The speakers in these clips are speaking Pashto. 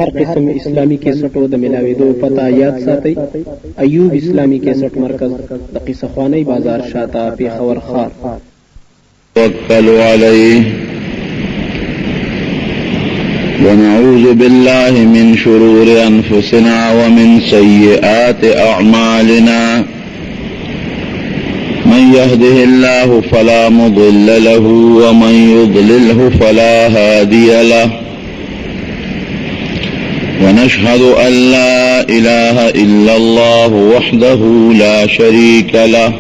हर किस्म इस्लामी कैसेटों द मिलावेदो पता याद साथी अयूब इस्लामी कैसेट मरकज द क़िस्साख़ानी बाजार शाता पेशावर खार। तवक्कलु अलैहि व नऊज़ु बिल्लाहि मिन शुरूरि अनफुसिना व मिन सय्यिआति अअमालिना मन यहदिहिल्लाहु फला मुदिल्ल लहु व मन युद्लिल्हु फला हादिय लहु ونشهد أن لا إله إلا الله وحده لا شريك له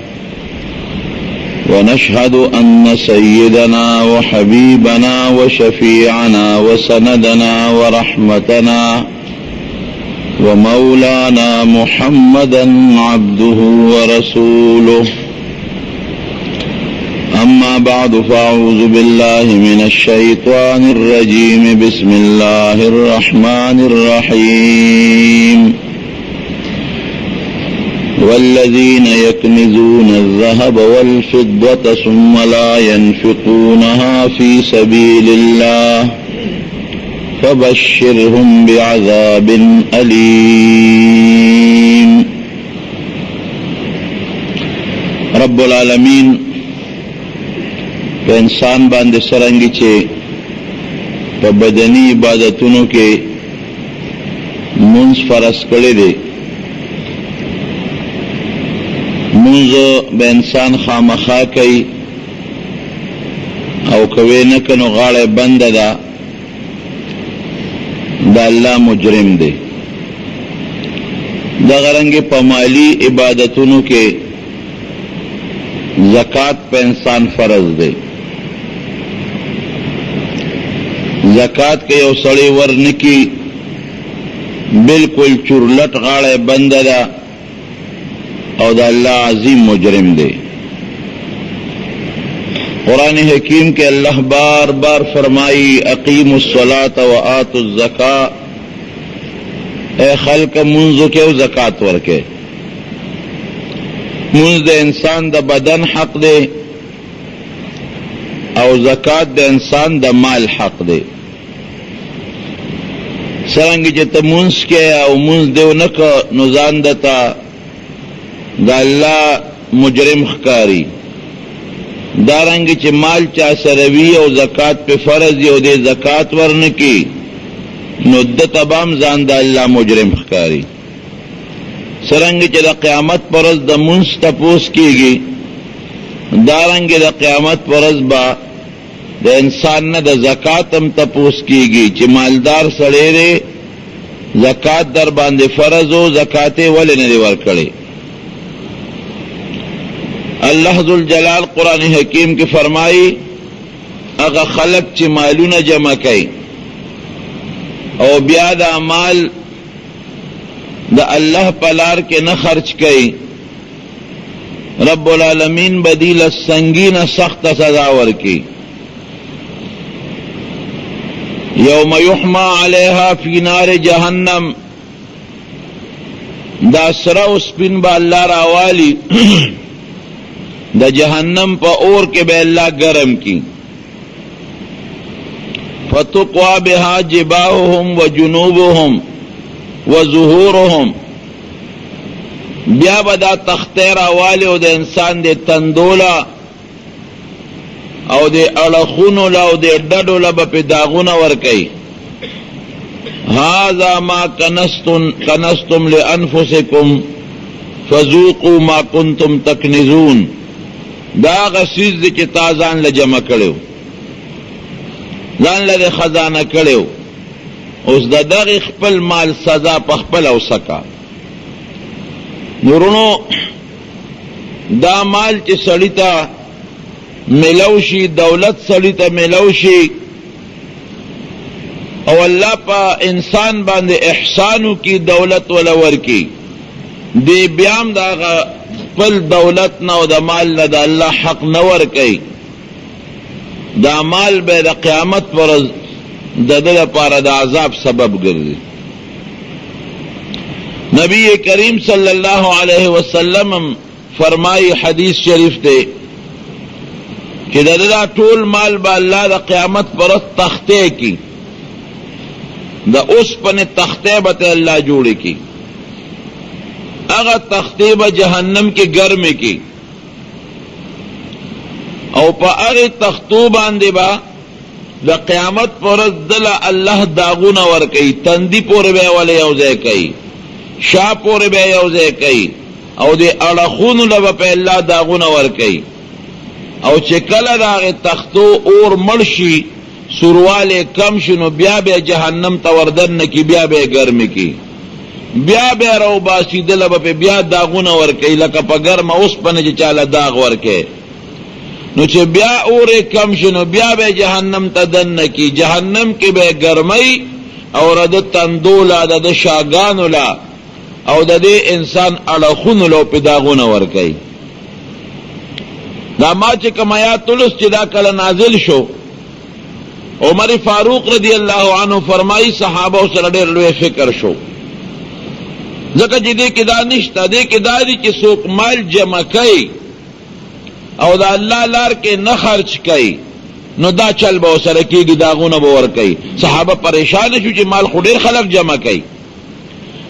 ونشهد أن سيدنا وحبيبنا وشفيعنا وسندنا ورحمتنا ومولانا محمدا عبده ورسوله. أما بعد فأعوذ بالله من الشيطان الرجيم. بسم الله الرحمن الرحيم. والذين يكنزون الذهب والفضة ثم لا ينفقونها في سبيل الله فبشرهم بعذاب أليم. رب العالمين په انسان باندې سرنګي چې په بدني عبادتونو کې منځ فرض کړی دی. منځ به انسان خامخا کوي او کوي نه کنو غاړه بنده ده، دا الله مجرم دی. دغه رنګ په مالی عبادتونو کې زکات په انسان فرض دی. زکات کے یو سڑی ورنکی بالکل چورلٹ غاڑے بند دا او دا اللہ عظیم مجرم دے. قرآن حکیم کے اللہ بار بار فرمائی اقیموا الصلاة و آتوا الزکاة، اے خلق منزو کے و زکات ورکے. منز دے انسان دا بدن حق دے او زکات دے انسان دا مال حق دے. سرنگی چه تا منز کے او منز دیو نکا نزان دتا دا اللہ مجرم خکاری. دارنگی چه مال چا سروی او زکات پہ فرض یو دے زکات ورنکی نو دتا بام زان دا اللہ مجرم خکاری. سرنگی چه دا قیامت پرز دا منز تا پوس کی گی، دارنگی دا قیامت پرز با دا انسان نه دا زکات هم تپوس کیږي چې مالدار سړی دی زکات در باندې فرض او زکات ولې نه دی ورکړی. الله ذوالجلال قرآن حکیم کې فرمایي هغه خلق چې مالونه جمع کوي او بیا دا مال دا الله په لار کې نه خرج کوي، رب العالمین بدیل سنگین سخت سزا ورکي. یوم یحما علیہا فی نار جہنم، دا سرا سپین با اللہ راوالی دا جہنم پا اور کے بے اللہ گرم کی. فتقوا بها جباہهم و جنوبهم و ظہورهم، بیا بدا تختے راوالی او دا انسان دے تندولا او دے اڑخونو لا او دے ڈڈو لبا پی داغونا ورکی. هذا ما کنستم لانفسکم فذوقوا ما کنتم تکنزون، دا غسیز دی چی تازان لجمع کڑیو زان لدے خزانہ کڑیو، اس دا دغی خپل مال سزا پخپل او سکا. نورونو دا مال چی سڑیتا ملوشی، دولت سړی ته ملوشي او الله پا انسان باندې احسانو کی دولت ولور کی دی بیام دا خپل دولت نه او د مال نه د الله حق نور کوي. دا مال به د قیامت پر د دې لپاره د عذاب سبب ګرځي. نبی کریم صلی اللہ علیہ وسلم فرمائی حدیث شریف دے کہ دا ټول مال با اللہ دا قیامت پرست تختے کی دا اوسپنې تختې به ته الله جوړې کی، هغه تختې به جهنم کې ګرمې کی، او په هغې تختو باندې به د قیامت پر ورځ دله الله داغونه ورکوي، تندي پورې به یې ولې یو ځای کوي، شا پورې به یې یو ځای کوي، او د اړخونو له به په الله داغونه ورکوي. او چې کله د هغې تختو اور مړ شي، سوروالی کم شي، نو بیا به جهنم ته وردننه کي، بیا به یې ګرمې کي، بیا به یې راوباسي، دله به پې بیا داغونه ورکوي، لکه په ګرمه اوسپنه چې چاله داغ ورکوي. نو چې بیا اور کم شي، نو بیا به جهنم ته دننه کي، جهنم کې به ګرمۍ او د تندو لا د شاګانو لا او د دې انسان اړخونو له پې داغونه ورکوي. دا ما چې کوم آیات تلوس چې دا کله نازل شو، عمر فاروق رضی الله عنه فرمایي صحابه سره ډېر لوی فکر شو، ځکه چې دې کې دا نشته، دې کې دا دي چې څوک مال جمع کوي او د الله لار کې نه خرچ کوي، نو دا چل به ورسره کېږي، داغونه به ورکوي. صحابه پریشان شو چې مال خو ډېر خلک جمع کوي.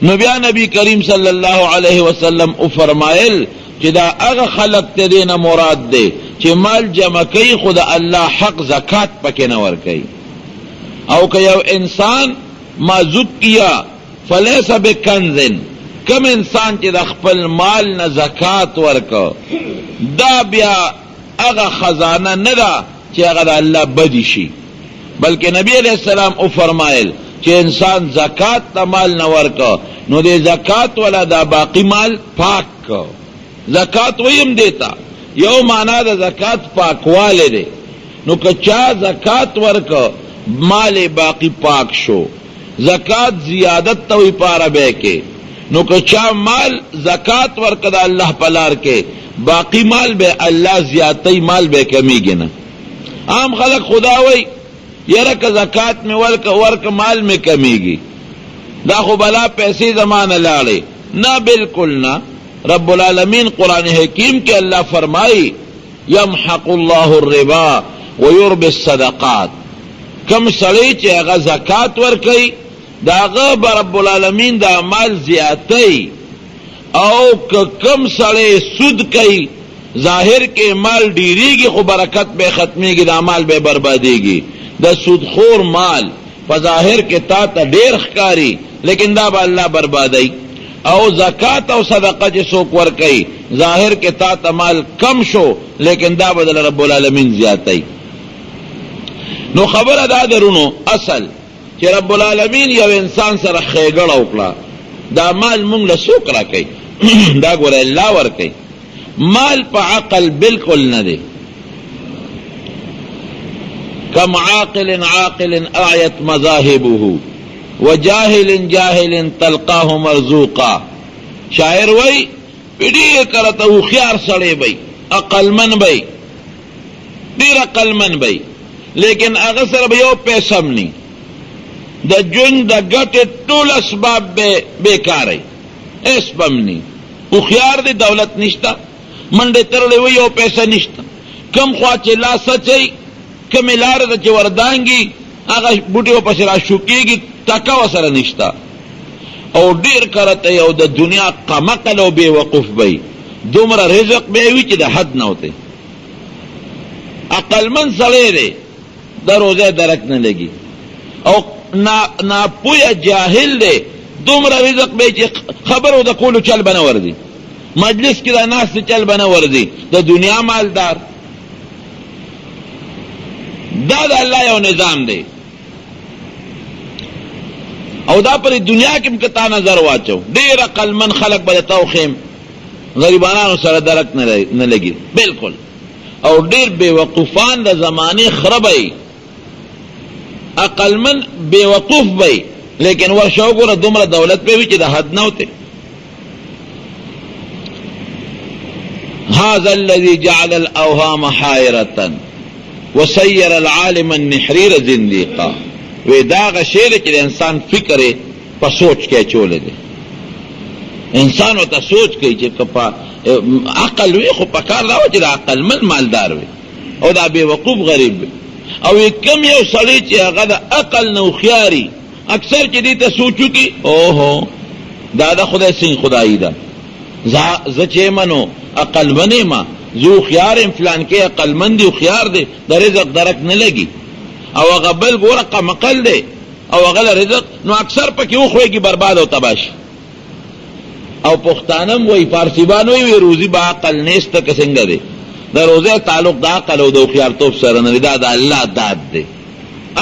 نو بیا نبی کریم صلی الله علیه وسلم او فرمایل چې دا هغه خلق ته دې نه مراد دی چې مال جمع کوي خو د الله حق زکات پکې نه ورکوي. او که یو انسان ما زکیا فلیس بکنز، کم انسان چې د خپل مال نه زکات ورکو، دا بیا هغه خزانه نه ده چې هغه د الله بدی شي، بلکې نبی علیہ السلام او فرمایل چې انسان زکات ته مال نه ورکو، نو دې زکات ولا دا باقی مال پاک کو. زکات ویم دیتا یو معنا د زکات پاکواله دی، نو که چا زکات ورکو مال باقی پاک شو. زکات زیادت ته وی پاره به کې، نو که چا مال زکات ورکو د الله په لار کې، باقی مال به الله زیاتی مال به کمیږي نه. عام خلق خدا وی یره که زکات میں ورک مال میں کمیږي، دا خو بلا پیسې زمانه لاړې نه، بالکل نه. رب العالمین قرآن حکیم کے اللہ فرمائی یمحق اللہ الربا ویربی الصدقات، کم سړی چې هغه زکات ورکوي دا هغه به رب العالمین دا مال زیاتی، او که کم سړی سود کوي ظاهر کې مال ډیریږي خو برکت به ختمیږي، دا مال به بربادیږي. دا سودخور مال په ظاهر کې تا ته ډیر ښکاري لیکن دا به الله بربادی. او زکات او صدقه چې څوک ورکوي ظاهر کې تا ته مال کم شو لیکن دا بدل رب العالمین زیاتی. نو خبره دا درونو اصل چې رب العالمین یو انسان سره ښېګړه وکړه، دا مال مونږ له څوک راکوي؟ دا ګوره الله ورکوي. مال په عقل بالکل نه دی. کم عاقل عاقل اعیت مذاهبه وجاهل جاهل تلقاه مرزوقا. شاعر وی ډېر کرته هوښیار سړی بی، عقلمن بی، ډېر عقلمن بی، لیکن هغه سره به یو پیسه هم نی، د ژوند د ګټې ټول اسباب به بیکاری، هېڅ به هم نی. هوښیار دی، دولت نشته، منډې تړلی وي، یو پیسه نشته، کم خوا چې لاس اچوي، کمې لارې ته چې وردانګي هغه بوټي ورپسې راشوکېږي، ټکه ورسره نشته. او ډېر کرته یو د دنیا قمقل او بېوقوف به، دومره رزق به یې وي چې د حد نه وتی. عقلمند سړی دی، د روزه درک نه لګي. او ناپویه جاهل دی، دومره رزق به چې خبرو د کولو چل به نه ورځي، مجلس کې د ناستې چل به نه ورځي. د دنیا مالدار. دا د الله یو نظام دی. او دا پر دنیا کې مکتا نظر واچو، ډېر عقلمن خلق به درته وښیم غریبانانو سره درک نه لګي بالکل. او ډېر بېوقوفان د زمانې خره به، عقلمن بېوقوف به، لیکن ورشه وګوره دومره دولت به وي چې د حد نه وتی. هذا الذي جعل الاوهام حائرة وسير العالم النحرير زنديقا. وی داغه شی چې د انسان فکر په سوچ کې اچولی دی. انسان ورته سوچ کوي چې که په عقل وي خو په کار دا وه چې د عقلمن مالدار وي او دا بېوقوف غریب وي. او کم یو سړی چې هغه د عقل نه هوښیاري اکثر چې دې ته سوچو کی اوهو دا د خدای سین خدای دا ز چې منو عقل منه ما زو خيار فلان کې عقل مند او خيار دي د رزق درک نه لګي او غبل ګورقه مقل دي او غل رزق نو اکثر پکې وخوږي برباد او تباش او پښتانم وای فارسیبان وای روزي با عقل نيست کسنګ دي د روزه تعلق د عقل او د خيار توپ سره نه دا د الله داد دي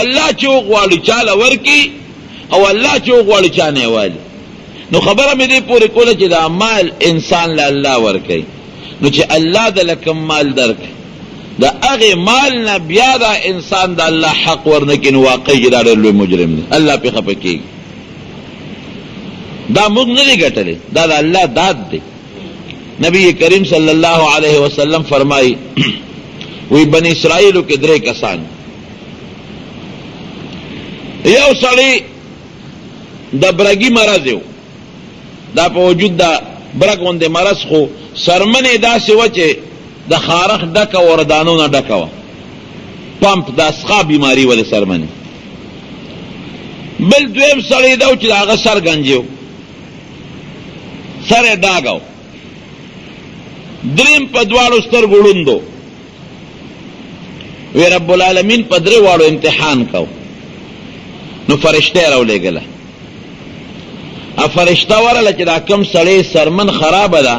الله چوغ والی چاله ورکی او الله چوغ والی چانه والی نو خبره مې دې پوری کوله چې دا مال انسان له الله ورکی نو چې الله د لکم مال درک دا هغه مال نه بیا دا انسان د الله حق ورنکین واقعي دا لوی مجرم دی الله په خپکی دا موږ نه دی ګټلې دا د الله داد دی نبی کریم صلی الله علیه وسلم فرمایي وی بنی اسرائیل کې درې کسان یو سړی د برګي مرض یو دا په وجود دا برګ غوندې مرض خو سرمنې داسې و چې د خارخ ډکه وردانونه ډکه وه پمپ د اسخا بیماري ولې سرمنې بل دویم سړی دا و چې د هغه سر ګنجي و سر یې ډاګه و دریم په دواړو سترګو ړوند و وی رب العالمین په درې واړو امتحان کو نو فرشته راولېږله فرشته ورله چې دا کم سړی سرمن خرابه ده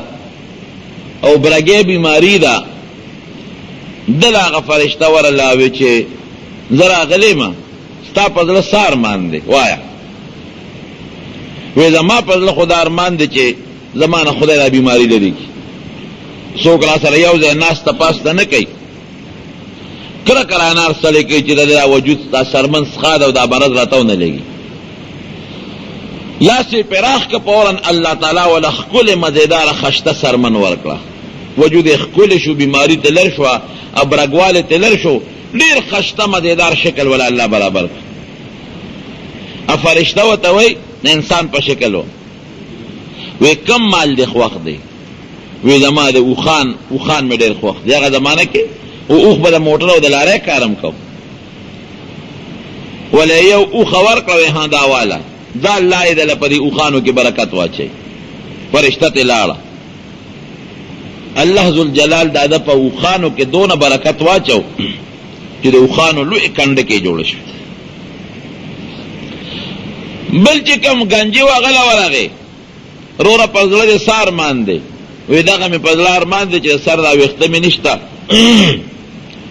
او برګې بیماری ده دل هغه فرشته ورله وی چې زه راغلیم ستا په زړه څه ارمان دی وایه وی زما په زړه خو دا ارمان دی چې زما نه خدای دا بیماري لري څوک را سره یو ځای ناسته پاسته نه کوي کله کله انار سړی کوي چې دا وجود دا سرمن څخه ده او دا مرض راته ونه لګي لاس یې پراخ که فوراً الله تعالی ولا ښکلې مزېداره خشته سرمن ورکړه وجود یې ښکلې شو بیماري ته لر شوه او برګوالی ته لر شو ډېر خشته مزېدار شکل ولا الله برابر کړ فرشته ورته وایي د انسان په شکل و وی کم مال دی خوښ دی وی زما د اوښان مې ډېر خوښ دی هغه زمانه کې اوښ به د موټر او د لارۍ کارم کو ولی یو اوښه ورکړه وی ها دا واله دا الله یې دله په دې اوښانو کې برکت واچوي فرشته ترې لاړه الله ذوالجلال دا د په اوښانو کې دونه برکت واچو چې د اوښانو لوی کنډه کې جوړه شو بل چې کوم ګنجي و هغه ورغې وروره په زړه دې څه ارمان دی وی دغه مې په زړه ارمان دی چې سر دا ویښته مې نشته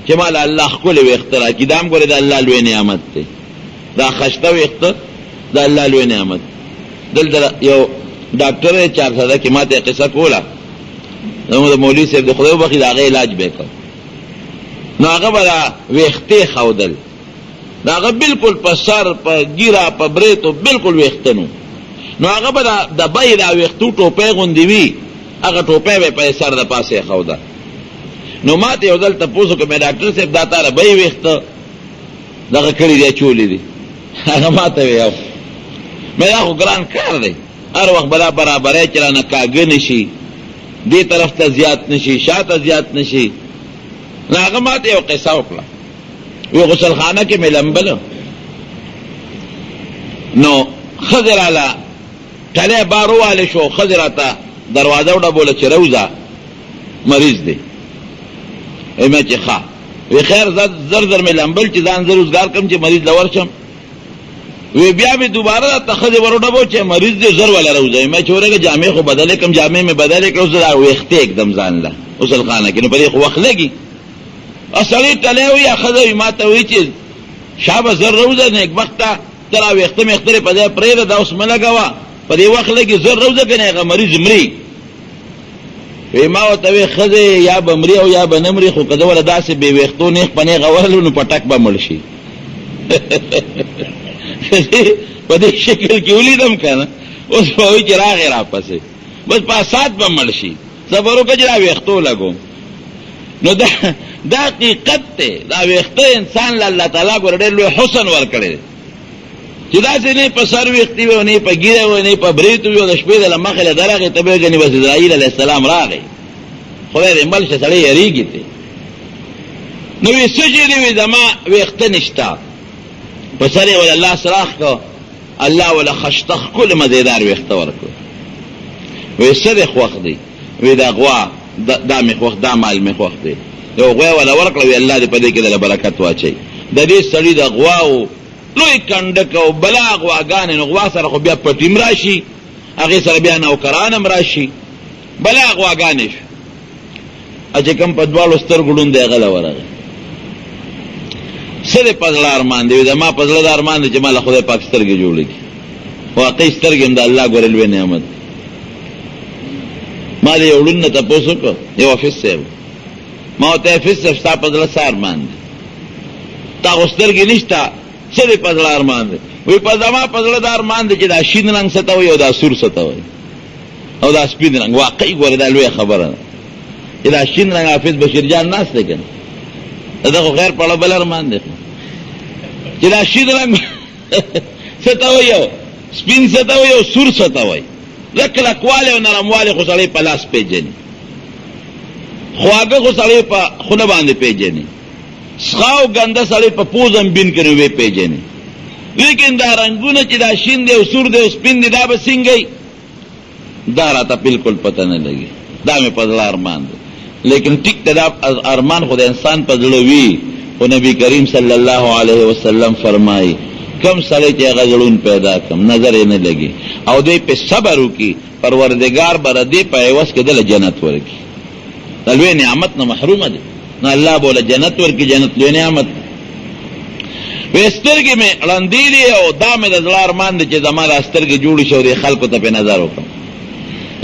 چې مال الله ښکلې ویښته راکړي دا هم ګورې د الله لوی نعمت دی دا خشته ویښته د الله لوی نعمت دلته یو ډاکټر دی چارسده کې ما ته قصه کوله زموږ د مولوي صاحب د خدای وبخښي د هغه علاج به یې کړ نو هغه به دا ویښتې ښودل د هغه بلکل په سر په ګیره په بریتو بلکل ویښته نو هغه به د بی دا ویښتو ټوپۍ غوندې وي هغه ټوپۍ به یې په سر د پاسه یې ښوده نو ما ته یو ځل تپوس وکړ مې ډاکټر صاحب دا تاله بی ویښته دغه کړي دی اچولي دي هغه ما ته ویل مې دا خو ګران کار دی هر وخت به دا برابری چې رانه کاږه نه شي دې طرف ته زیات نه شي شا ته زیات نه شي نو هغه ما ته یو قصه وکړه وی غسلخانه کې مې لمبله نو ښځې راله ټلی بار ووالی شو ښځې راته دروازه وډبوله چې روزه مریض دی وی مې چې ښه وی خیر زر زر مې لمبل چې ځان زه روزګار کړم چې مریض له ورشم وی بیا مې دوباره ته ښځې ورډبو چې مریض دی زر والا روزه مې چې ورګه جامې خو بدلې کړم جامې مې بدلې کړه اوس دا ویښتې اکدم ځان له غسلخانه کې نو په دې خو وخت لګي سړی ټلی وي یا ښځه وي ما ته وایي چې شابه زر روزه نیکبخته ته را ویښته مېخترې په ځای پرېږده دا اوس مه لګوه په دې وخت لګي زر روزه که نه هغه مریض مري وی ما ورته وی ښځې یا به مري او یا به نه مري خو که زه وله داسې بې ویښتو نیغ په نیغه ورلو نو په ټک به مړ شي په دې شکل کې ولیدم که نه اوس به وایي چې راغې راپسې بس په اسات به مړ شي صبر وکړه چې دا ویښتو لګوم نو دا حقیقت دی دا ویښته انسان له الله تعالی ګوره ډېر لوی حسن ورکړی دی چې داسې نه په سر ویښتې وي او نه په ګیره وي نه په برېت وي او د شپې د له مخې له درغې ته به وګڼې بس اسرائیل علیه السلام راغی خدای دې مل شه سړی یېرېږي تی نو وی څه چې دی وی زما ویښته نشته په سر یې ول الله سراخ کو الله ولا خشتخ کل مزیدار ویخته ورکړو. وی څه دی خوښ دی؟ وی دا غوا دا مې خوښ، دا مال مې خوښ دی. یو غوا ولا ورکړه، وی الله دې په دې کې دله برکت واچوي. د دې سړي د غواو لوی کنډک او بلا غواګانې، نو غوا سره خو بیا پټیم راشي، هغې سره بیا نوکران هم راشي، بلا غواګانې شو. چې کوم په دواړو سترګو ړوند دی هغه له ورغی. څه دی په زړه ارمان دی؟ زما په زړه د ارمان دی چې ما له خدای پاک سترګې جوړې کړي. واقعي سترګې هم د الله ګورې لوی نعمت. ما د یو ړوند نه تپوس وکړ، یو حافظ صاحب، ما ورته حافظ صاحب ستا په زړه څه ارمان دی؟ تا خو سترګې نشته، څه دی په زړه ارمان دی؟ وایي په زما په زړه دا ارمان دی چې دا شین رنګ څه ته وایي او دا سور څه ته وایي او دا سپین رنګ. واقعي ګوره دا لویه خبره ده چې دا شین رنګ حافظ بشیر جان ناست دی که نه، دا خو غیر پړه بل ارمان دی چې دا شین رنګ څه ته وایي او سپین څه ته وایي او سور څه ته وایي. لک لکوالی او نرموالی خو سړی په لاس پیژني، خواږه خو سړی په خونه باندې پیژني، څښا او ګنده سړی په پوزم بین کې وی پیژني. لیکن دا رنګونه چې دا شین دی او سور دی او سپین دی دا به څنګه دا راته بالکل پته نه لګي. دا مې په زړه ارمان دی. لیکن ټیک ته دا ارمان خو د انسان په زړه وي، خو نبی کریم صلی الله علیه وسلم فرمایي کم سړی چې هغه زړون پیدا کم نظر یې نه لګي او دوی په صبر وکړي، پروردګار به د دې په عوض کې دله جنت ورکړي. د لوی نعمت نه محرومه دی، نه الله به له جنت ورکړي. جنت لوی نعمت. وی سترګې مې ړندېلې او دا مې د زړه ارمان دی چې زما دا سترګې جوړې شي او دې خلکو ته پې نظر وکړم.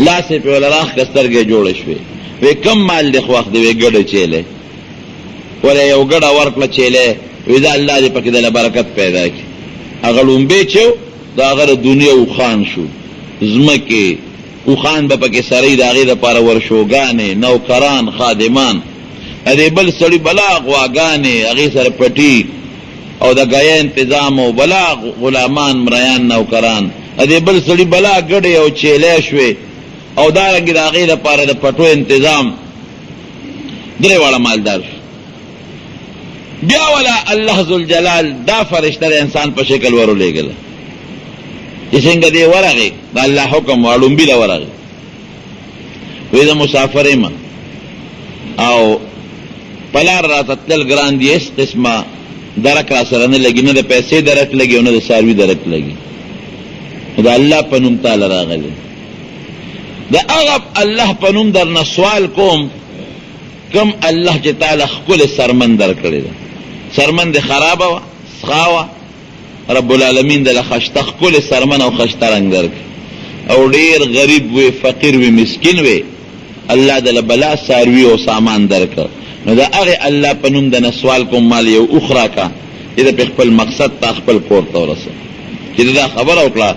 لاس یې پې وله راښکه سترګې جوړې شوې. وی کم مال دې خوښ دی؟ وی ګډه چیلې. وله یو ګډه ورکړه چیلې. وی دا الله دې پکې دله برکت پیدا کړي. هغه لومبې چې و د هغه د دنیا اوښان شو، ځمکې اوښان به پکې سرۍ د هغې دپاره ورشوګانې، نوکران، خادمان، د دې بل سړي بلا غواګانې هغې سره پټي او د ګایه انتظام او بلا غلامان، مریان، نوکران، د دې بل سړي بلا ګډې او چیلې شوې او دارنګې د هغې دپاره د پټو انتظام. درې واړه مالدار شو. بیا ولا الله ذوالجلال دا فرشته د انسان په شکل ورولېږله چې څنګه دې ورغې د الله حکم واړومبي له ورغې. وایي زه مسافر یم او په لار راته تلل ګران دي، هېڅ قسمه درک را سره نه لګي، نه د پیسې درک لګي او نه د څاروي درک لګي. د الله په نوم تاله راغلی. د هغه الله په نوم درنه سوال کوم کم الله چې تعالی ښکلې سرمن درکړې ده. سرمن دې خرابه وه، څښا وه، رب العالمین دله خشته ښکلې سرمن او خشته رنګ درکړي او ډېر غریب وي، فقیر وي، مسکین وي، الله دله بلا څاروي او سامان درکړ. نو د هغې الله په نوم د نه سوال کوم مال یو اوښ راکړه چې د پې خپل مقصد ته خپل کور ته ورسه. چې دا خبره وکړه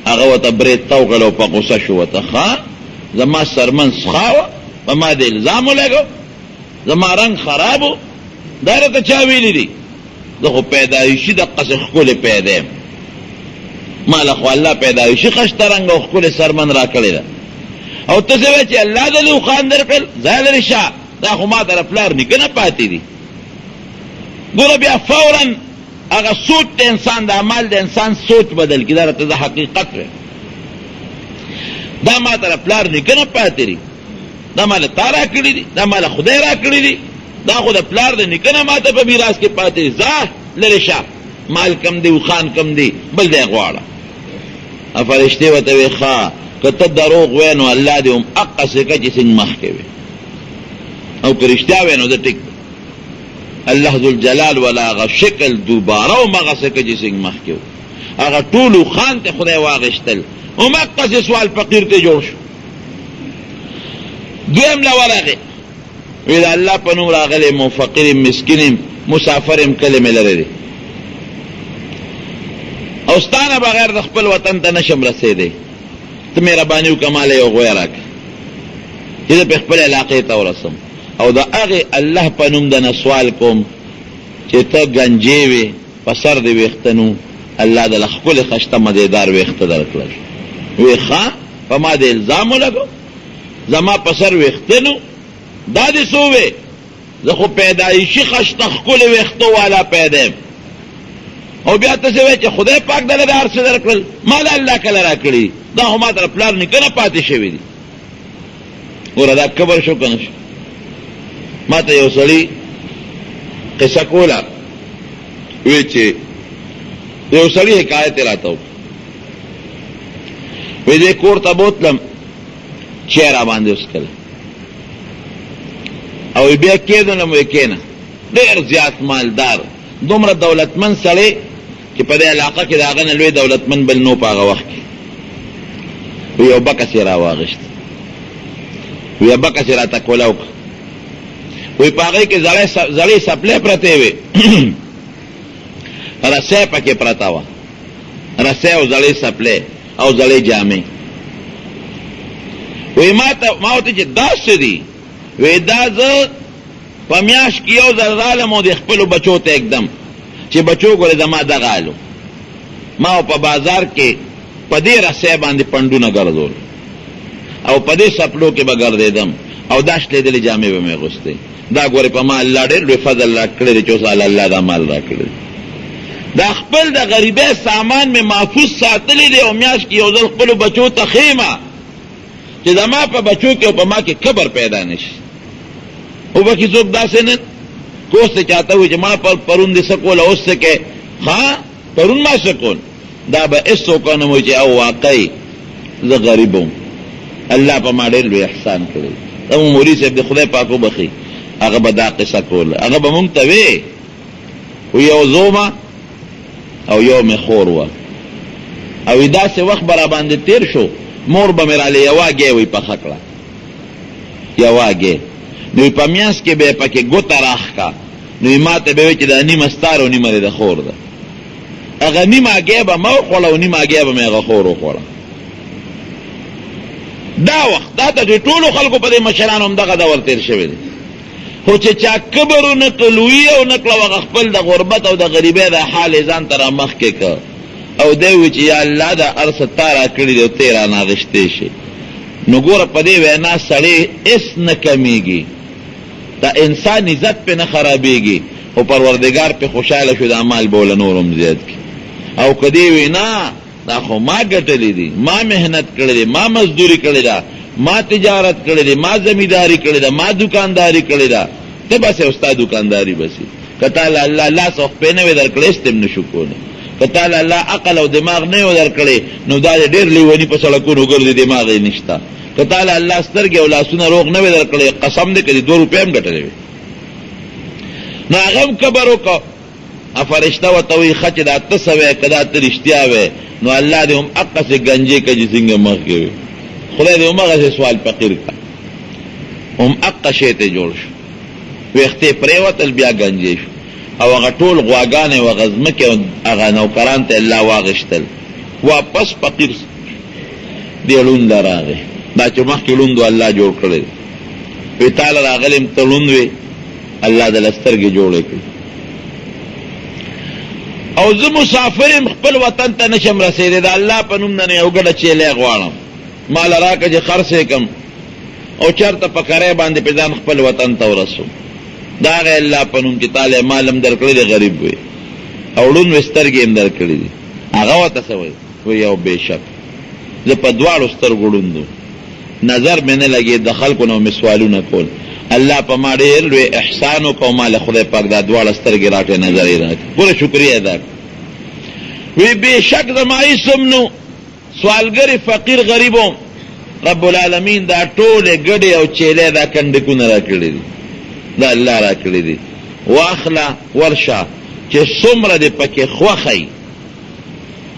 هغه ورته برید ته وکړل او په غوسه شو ورته. ښه زما سرمن څښا وه، په ما د الزام ولګو، زما رنګ خراب و، دا راته چا ویلي دي؟ زه خو پیدایشي دقسې ښکلې پیدا یم، ما له خو الله پیدایشي خشته رنګ او ښکلې سرمن را کړې ده او ته څه وایې چې الله دلې اوښان درکړل؟ ځای لرې شه، دا خو ما ته پلار نیکه نه پاتې دي. ګوره بیا فورا هغه سوچ د انسان د عمل د انسان سوچ بدل کړي. دا راته د حقیقت وی، دا ما ته پلار نیکه نه پاتې دي، دا ماله تا را کړي دي، دا ماله خدای را کړي دي، دا خو د پلار د نیکه نه ما ته په میراث کې پاتې دي. ځه لرې شه، مال کم دی، اوښان کم دی، بل دی غواړه. فرشتې ورته وی ښه که ته دروغ وی نو الله دې هم هغسې که چې څنګه مخکې وي، او که رښتیا وی نو زه ټیک دی. الله ذوالجلال ولا هغه شکل دوباره هم هغسې که چې څنګه مخکې و. هغه ټول اوښان ته خدای واغېشتل، هم هغسې سوال فقیر ته جوړ شو. دویم له ورغې وی د الله په نوم راغلی یم، فقیر یم، مسکین یم، مسافر یم، کلی مې لرې دی او ستا نه بغیر د خپل وطن ته نشم رسېدی. ته مهرباني وکړه ماله یو غوی راکړه چې زه پې خپل علاقې ته ورسم. او د هغې الله په نوم د نه سوال کوم چې ته ګنجې وې، په سر د ویښتنو الله دله ښکلې خشته مدیدار ویښته درکړل. وی ښه په ما د الزام ولګو، زما په سر ویښتنو دا دې څه ووې؟ زه خو پیدایشي خشته ښکلې ویښتو والا پیدا یم. او بیا ته وایې چې خدای پاک دله د هر څه درکړل، مال الله کله راکړي، دا خو ما ته پلار نیکه نه پاتې شوي دي. ګوره دا کبر شو که نه شو؟ ما ته یو سړي قصه کوله، وی چې یو سړي حکایت یې راته وکړ، وی دې کور ته بوتلم چای را باندې وڅښله او بیا کېدلم، وی کېنه ډېر زیات مالدار دومره دولتمند سړی چې په دې علاقه کې د هغه نه لوی دولتمند بل نو په هغه وخت کې. وی یو بکس یې را واغېست، وی یو بکس یې راته کوله وکړه، وی په هغې کې زړې سپلۍ پرتې وې رسۍ پکې پرته وه، رسۍ او زړې سپلۍ او زړې جامې. وی ما ورته چې دا څه دي؟ وی دا زه په میاشت کې یو ځل رالم او د خپلو بچو ته اکدم چې بچو ګورې زما دغه حالو، ما په بازار کې په دې رسۍ باندې پنډونه ګرځول او په دې سپلو کې به ګرځېدم او دا شلېدلې جامې به مې اغوستې. دا ګورې په ما الله ډېر لوی فضل را کړی دی چې اوس الله دا مال را کړی دی. دا خپل د غریبۍ سامان مې محفوظ ساتلی دی او میاشت کې یو ځل خپلو بچو ته ښیمه چې زما په بچو کې او په ما کې کبر پیدا نه شي. او به کې څوک داسې نه که اوس ته چاته وي چې ما پرون دې څه کول اوس څه کې، ها پرون ما څه کول، دا به هېڅوک نه وایي چې او واقعي زه غریب وم، الله په ما ډېر لوی احسان کړی. دا مو مولوي صاحب د خدای پاک وبخي، هغه به دا قصه کوله، هغه به مونږ ته وی و یو زومه او یو مې خور وه او داسې وخت به را باندې تېر شو، مور به مې راله یوه ګۍ وی پخه کړه، یوه ګۍ، نو په میانځ کې به یې پکې ګوته راښکه، نو ما ته به وی چې دا نیمه ستار او نیمه د خور ده. هغه نیمه ګۍ به ما وخوړه او نیمه ګۍ به مې هغه خور وخوړه. دا وخت دا ته ټولو خلکو په دې مشرانو هم دغه دور تېر شوی دی. خو چې چا کبر ونه کړ، لویي ونه کړه، هغه خپل د غربت او د غریبۍ د حال یې ځان ته را مخکې کړ او دی وی چې یا الله دا هر څه تا را کړي دی او تی را ناغېشتی شي. نو ګوره په دې وینا سړی هېڅ نه کمیږي، د انسان عزت پې نه خرابېږي او پروردګار پې خوشحاله شو، دا مال به وله نور هم زیات کړي. او که دې وی نه دا خو ما ګټلی دي، ما محنت کړی دی، ما مزدوري کړې ده، ما تجارت کړی دی، ما زمینداری کړی ده، ما دکانداری کړی ده، ته بسې او ستا دکانداري بسې. که تاله الله لاس او خپې نه وی در کړی هېڅ ته هم نه شو کولی. که تاله الله عقل او دماغ نه وی در کړی نو دا د ډېر لیوني په سړکونو ګرځي، دماغ یې نشته. که تاله الله سترګې او لاسونه روغ نه وی در کړی، قسم دی که د 2 روپۍ هم ګټلی وي. نو هغه هم کبر وکړه، فرشته ورته وایي ښه چې دا ته څه وی که دا ته رښتیا وی، نو الله دې هم هغسې ګنجې که چې څنګه مخکې وي، خدای دې هم هغسې سوال فقیر کړه، هم هغه شی ته جوړ شو، ویښتې پرېوتل بیا ګنجې شو او هغه ټول غواګانې او هغه ځمکې او هغه نوکران ته الله واغېشتل، واپس فقیر دې لوند راغی. دا چې مخکې لوندو الله جوړ کړی دی، وی تاله راغلی م ته لوند وې، الله دله سترګې جوړې کړي. او زه مسافر یم، خپل وطن ته نشم رسېدی، د الله په نوم نه یو ګډه چیلی غواړم، مال راکړه چې خرڅ کړم او چېرته په کری باندې پې ځان خپل وطن ته ورسوم. د هغې الله په نوم چې تاله مال هم در کړی دی، غریب وی او ړوند وې، سترګې هم در کړي دي. هغه ورته څه وایي؟ وایي یو بېشک زه په دواړو سترګو ړوند وم، نظر مې نه لګېد، د خلکو نه مې سوالونه کول، الله په ما ډېر لوی احسان وکړ او ما له خدای پاک دا دواړه سترګې راکړې، نظر یې راکړې، پوره شکریه ادا کړه. وی بېشک زما هېڅ هم نو، سوالګرې فقیر غریب وم، رب العالمین دا ټولې ګډې او چیلې دا کنډکونه را کړي دي، دا الله را کړي دي. واخله ورشه چې څومره دې پکې خوښی،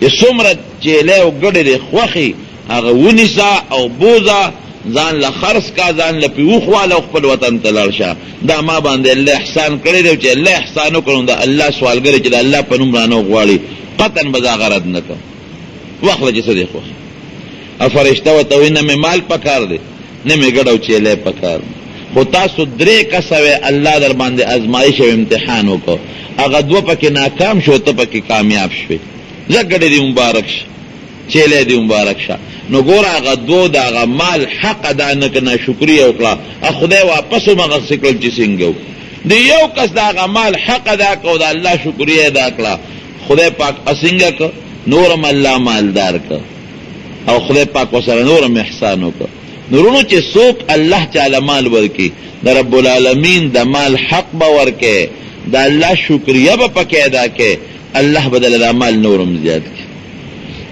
چې څومره چیلې او ګډې دې خوښي، هغه ونیسه او بوزه، ځان له خرڅ کا، ځان له پې وخواله او خپل وطن ته لاړ شه. دا ما باندې الله احسان کړی دی، چې الله احسان وکړو د الله سوالګرې چې د الله په نوم رانه غواړي، قطعا به دا غرض نه کوم، واخله چې څه دې خوښ. فرشته ورته وایي نه مې مال پکار دی، نه مې ګډ او چیلی پکار دی، خو تاسو 3 کسه وی الله در باندې ازمایش او امتحان وکړو، هغه 2 پکې ناکام شو، ته پکې کامیاب شوې، زه ګډې دې مبارک شه، چیلی دې مبارک شه. نو ګوره هغه 2 د هغه مال حق ادا نه کړه، ناشکري یې وکړه، خدای واپس هم هغسې کړل چې څنګه و. د یو کس د هغه مال حق ادا کړه او د الله شکري ادا کړه، خدای پاک اسنگا که نورم اللہ مالدار که او خدای پاک وسره نورم احسانو که نورونو چه سوک اللہ چاله مال ورکی دا رب العالمین دا مال حق با ورکے دا اللہ شکریہ با پکی ادا کے اللہ بدل دا مال نورم زیاد کی.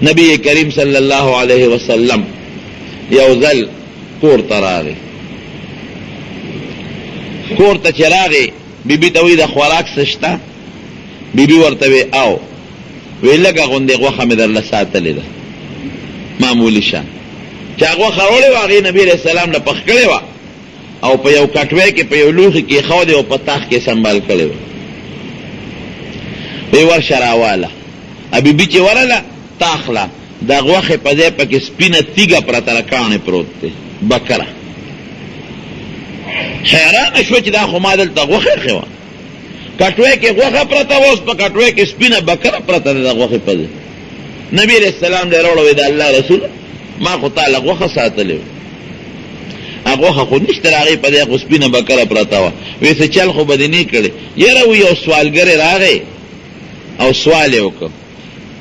نبی کریم صلی اللہ علیہ وسلم یوزل کور تراغی کور تا چراغی بی بی تاوی دا خوراک سشتا بی بی ورطوی آو وی لگا غنده غوخه می در لساتلی دا معمولی شان چا غوخه روڑی واغی نبی علیہ السلام دا پخ کلی وا او پا یو کٹوی که پا یو لوخی که خود او پا تاخ که سنبال کلی وا وی ور شراوالا ابی بی چه ورلا تاخلا دا غوخه پا زی پا که سپین تیگا پراترکان پروت تی بکره حیران شو چې دا خو ما دلته غوښه خوا کټوی کې غوښه پرته اوس په کټوی کې سپینه بکره پرته ده غوښه پدې نبی علیہ السلام دې راوړو د الله رسول ما خو تعالی غوښه ساتلې هغه غوښه خو نشته راغی پدې خو سپینه بکره پرته و وې څه چل خو بده نه کړي یره و یو سوالګر راغی او سوال یې وکړ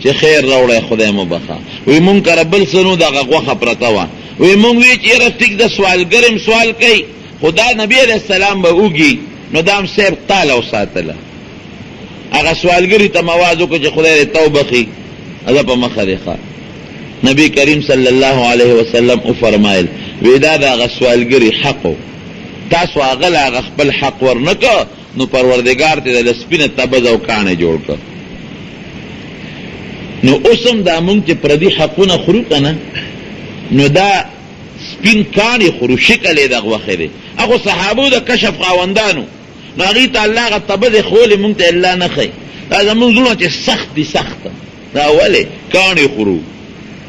چې خیر راوړی خدای مو بخا وې مونږ کربل سنو دغه غوښه پرته و وې مونږ وی چې یره ټیک د سوالګرم سوال کوي خدا نبی علیہ السلام با اوگی نو دام سیب تالا و ساتلا اگا سوالگری تا موازو کو چه خدای رو بخی اگا پا مخریخا نبی کریم صلی اللہ علیہ وسلم او فرمائل ویدا دا اگا سوالگری حقو تاسو اغل اگا خپل حق ورنکا نو پروردگار تی دا لسپین تبز او کانے جوڑ کر نو اسم دا مونگ چه پردی حقونا خروکا نا نو دا سپین کانی خورو شکل دا غوخه دی اخو صحابو دا کشف خواندانو ناغیتا اللہ غا تبد خولی مونگتا اللہ نخی دا زمون ظلون چه سخت دی سخت دا ولی کانی خورو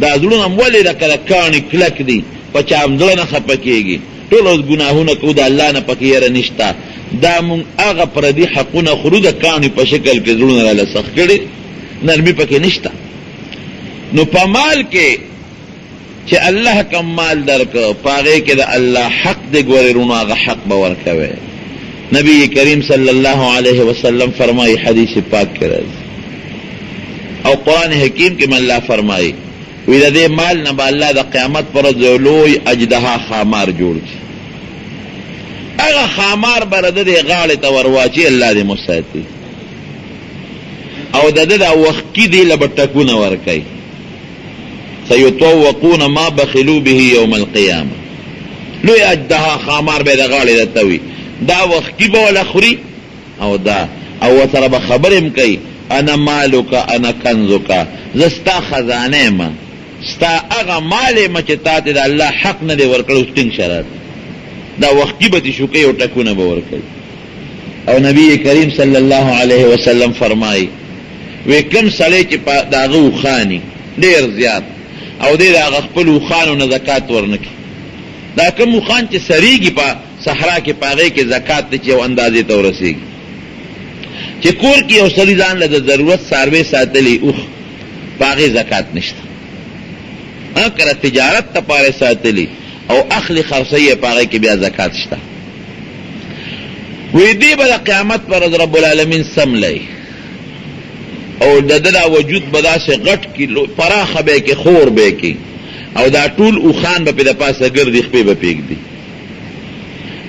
دا ظلون هم ولی دا کلا کانی کلک دی پچا هم ظلون خپکیگی طول از گناهون کو دا اللہ نا پکیر نشتا دا مونگ آغا پردی حقون خورو دا کانی پا شکل که ظلون را لسخ کردی نرمی پکی نشتا نو پا مال که چه اللہ کم مال درک پاگے کے دا اللہ حق دے گوری رونا آغا حق باور کوئے نبی کریم صلی اللہ علیہ وسلم فرمائی حدیث پاک کے رض او قرآن حکیم کے من اللہ فرمائی ویدہ دے مال نبا اللہ دا قیامت پر زولوی اجدہا خامار جوڑ چی اگا خامار برد دے غالت ورواچی اللہ دے مسائتی او دا وقتی دے لبٹکون ورکائی سیطوقون ما بخلو به یوم القیامة لوی اجدها خامار بید غالی دا توی دا وقتی بولا خوری او دا او وطر بخبرم کئی انا مالوکا انا کنزوکا زستا خزانه ما ستا اغا مال ما چه تاتی دا اللہ حق نده ورکلو ستنگ شرات دا وقتی بتی شکی و تکونه بورکل او نبی کریم صلی اللہ علیہ وسلم فرمائی وی کم سلی چه دا غو خانی دیر زیاد او دې دا خپل خوانو نه زکات ورنکي دا کوم خوان چې سریږي په صحرا کې پاغې کې زکات ته یو اندازې ته ورسیږي چې کور کې یو سړي ځان له ضرورت ساروي ساتلی اوخ پاغې زکات نشته کله تجارت ته پاره ساتلی او اخلي خرڅي پاغې کې بیا زکات شته وې دې به قیامت پر رب العالمین سم لای او دا وجود بدا سے غٹ کی پراخ بے کی خور بے کی او دا طول او خان با پی دا پاسا گردی خپی با پیگ دی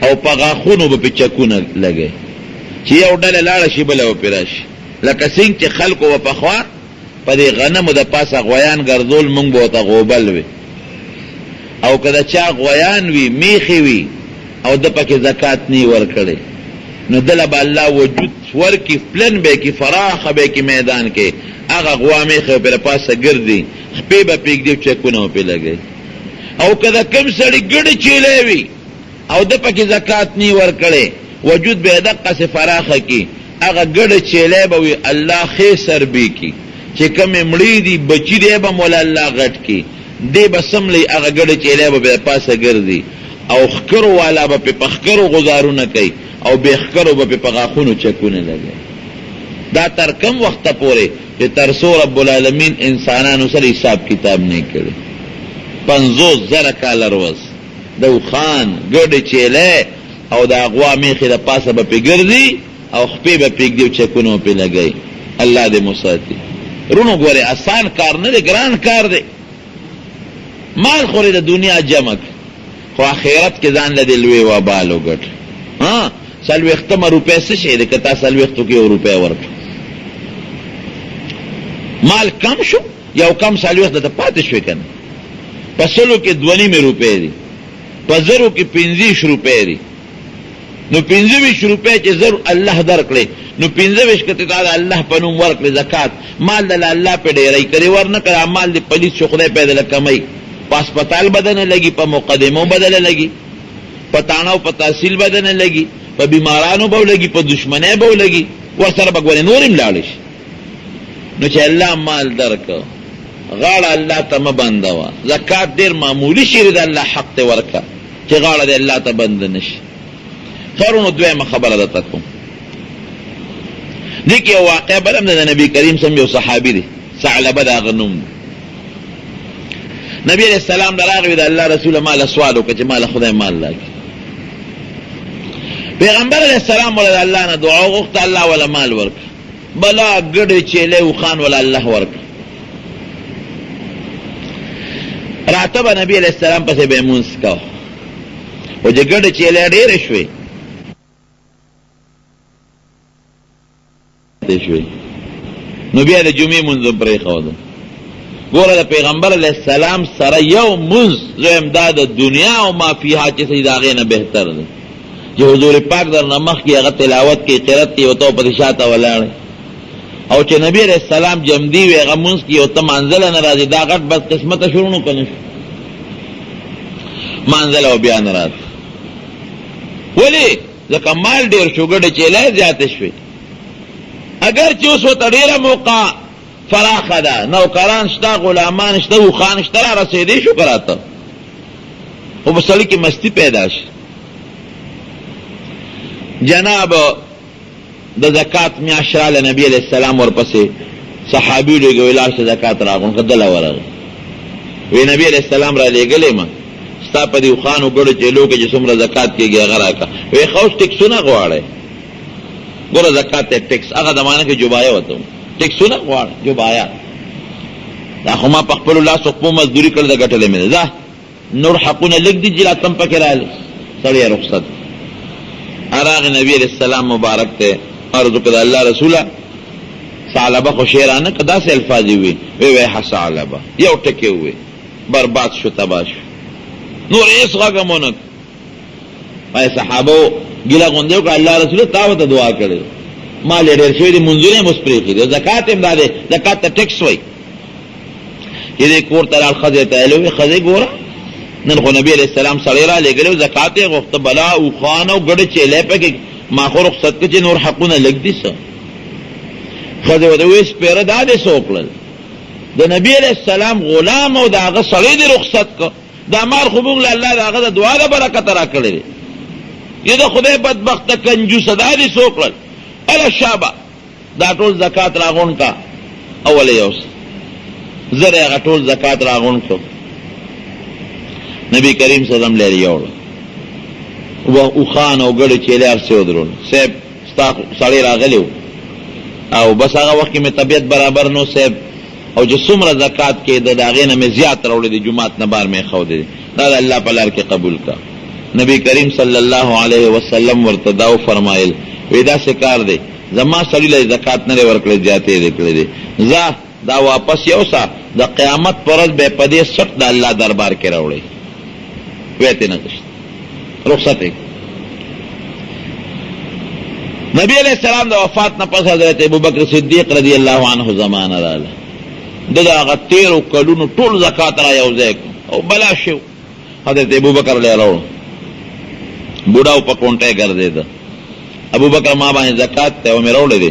او پا غاخونو با پی چکون لگے چی یو ڈال لارشی بلا و پیراشی لکا سنگ چی خلقو و پخوا پا دی غنمو دا پاسا غویان گردول منگ بوتا غوبل وی او کدا چا غویان وی میخی وی او دا پا کی زکاة نی ورکڑی نو دل با اللہ وجود ور کی پلن بے کی فراخ بے کی میدان کے آغا غوامی خو پر پاسا گردی خپی با پیگ دیو چکونو پی لگے او کدا کم سڑی گڑ چیلے وی او دپا کی زکاة نی ور کڑے وجود بے دقا سے فراخ کی آغا گڑ چیلے با وی اللہ خیسر بی کی چه کم مڑی دی بچی دے با مولا اللہ غٹ کی دے با سملی آغا گڑ چیلے با پی پاسا گردی او خکرو والا با پی پخکرو غزارو نکی او بیخکرو با پی پغاخونو چکونے لگے دا تر کم وقت پورے کہ ترسو رب العالمین انسانانو سر حساب کتاب نہیں کرے 50,000 کال روز دو خان گرد چیلے او دا اغوا میخی دا پاسا با پی گردی او خپی با پیگ دیو چکونو پی لگئی اللہ دے مساتی رونو ګوره آسان کار نه دی، ګران کار دی. مال خورې د دنیا جمع خو آخرت کې ځان له دې لوی وبال وګټ. څلوېښتمه روپۍ څه شی دی که تا څلوېښتو کې یو روپۍ ورکړه؟ مال کم شو، یو کم څلوېښت درته پاتې شوې که نه. په سلو کې 2.5 روپۍ دي، په زرو کې 25 روپۍ دي. نو 25 روپۍ چې زر الله درکړې، نو 25 که تا د الله په نوم ورکړې زکات، مال دله الله په ډېرۍ کړې ورنه کړه، مال د پلیس شو خدای په دله کمی. په اسپتال بدنه لګي، په مقدمو بدله لګي، په تاڼو په تحصیل بدنه لګي، په بیمارانو به لګي، په دشمنۍ به لګي، ورسره به ګورې نور هم لاړې شي. نو چې الله مال درکړه غاړه الله ته مه بندوه. زکات ډېر معمولي شی دی، د الله حق ته ورکړه چې غاړه دې الله ته بند نه شي. خرونو دویمه خبره درته کوم. دې کې یو واقع بل هم د نبي کریم صلی یو صحابي دی، ثعلبه د هغه نوم دی. نبی علیہ السلام راغی د الله رسول مال سوال وکړه چې مال خدای مال راکړي. پیغمبر علیہ السلام ولې الله نه دعا وغوښته، الله ولا مال ورکړه. بلا ګډې چیلې وخان ولا الله ورکړه. راته به نبی علیہ السلام پسې به یې مونځ کوه، خو چې ګډې چیلې ډېرې شوې نو بیا د جمعې مونځ هم پرېښوده. ګوره د پیغمبر علیہ السلام سره یو مونځ زویم دا د دنیا او ما فیها چې څه د هغې نه بهتر دی. چې حضور پاک در نه مخکې هغه تلاوت کې قرت کې یو ته پسې شاته ولاړې، او چې نبی علیہ السلام جمدي وي هغه مونځ کې یو ته مانځله نه راځي، دا غټ بد قسمته شروع نو که نه شو مانځله او بیا نه راځي. ولې؟ ځکه مال ډېر شو، ګډې چیلې زیاتې شوې. اگر چې اوس ورته ډېره موقع فراخه ده، نوکران شته، غلامان شته، اوښان شته، را رسېدی شو که راته، خو په سړي کې مستي پیدا شي. جناب د زکات میاشت راله، نبي علیہ السلام ورپسې صحابي لېږه وی لاړ شه زکات راغونډ که دله ورغی. وی نبي علیہ السلام را لېږلی ما ستا په دې اوښانو ګډو چیلو کې چې څومره زکات کېږي هغه راکړه. وی ښه اوس ټکسونه غواړئ؟ ګوره زکات ته ټکس هغه زمانه کې جبایه وته ټکسونه غواړه، جبایه. دا خو ما په خپلو لاسو خپو مزدوري کړې ده، ګټلې مې ده. ځه نور حقونه لږ دي چې لا تم پکې راغلی، سړی یې رخصت. راغی نبي علیہ السلام مبارک ته عرض وکړه د الله رسوله ثعلبه خو شعرانه که داسې الفاظ یې وویې. ویې ثعلبه یو ټکې وویې، برباد شو، تباه شو، نور هېڅ غږ هم ونه کړ. صحابو ګیله غوندې وکړه الله رسوله تا ورته دعا کړې، مال یې ډېر شوی دی، منځونه یې اوس پرېښي دي، زکات هم دا دی، زکات ته ټکس وایي. چې دې کور ته لاړ ښځې ته ویلې وې ښځې ګوره نن خو نبي علیہ السلام سړی را لېږلی زکات یې غوښته، بلا اوښان او ګډې چیلې پکې ما خو رخصت کړه چې نور حقونه لږ دي څه. ښځې ورته وویل سپېره دا دې څه وکړل؟ د نبي علیہ السلام غلام او د هغه سړی دې رخصت کړه، دا مال خو موږ له الله د هغه د دعا د برکته را کړی دی. یې د خدای بدبخته کنجوسه دا دې څه وکړل؟ اله شابه دا ټول زکات راغونډ کا. اوله یو زر هغه ټول زکات راغونډ کړو، نبی کریم صلی الله علیه وسلم لري یوړ او خان او ګړې چیلې هر څه ودرول. صاحب ستا سړی راغلی او بس هغه وخت کې مې طبیعت برابر نو صاحب، او چې څومره زکات کې د هغې نه مې زیات راوړی دی، جومات نه بار مې ښودی دی، دا د الله په لار کې قبول کا. نبی کریم صلی الله علیه وسلم ورته دا وفرمایل وی داسې کار دی زما سړي له زکات نه دی ورکړی، زیاتې یې کړی دی، ځه دا واپس یوسه، د قیامت پر ورځ به یې په دې سټ د الله دربار کې راوړی. وی ترې نه کشت، رخصت یې. نبی علیہ السلام د وفات نه پس حضرت ابوبکر صدیق رضی الله عنه زمانه راله، د هغه 13 کلونو ټول زکات را یو ځای او بلا شو. حضرت ابوبکر له راوړ بوډاو په کونټه ګرځېده، ابوبکر ما باندې زکات ته او مې راوړی دی،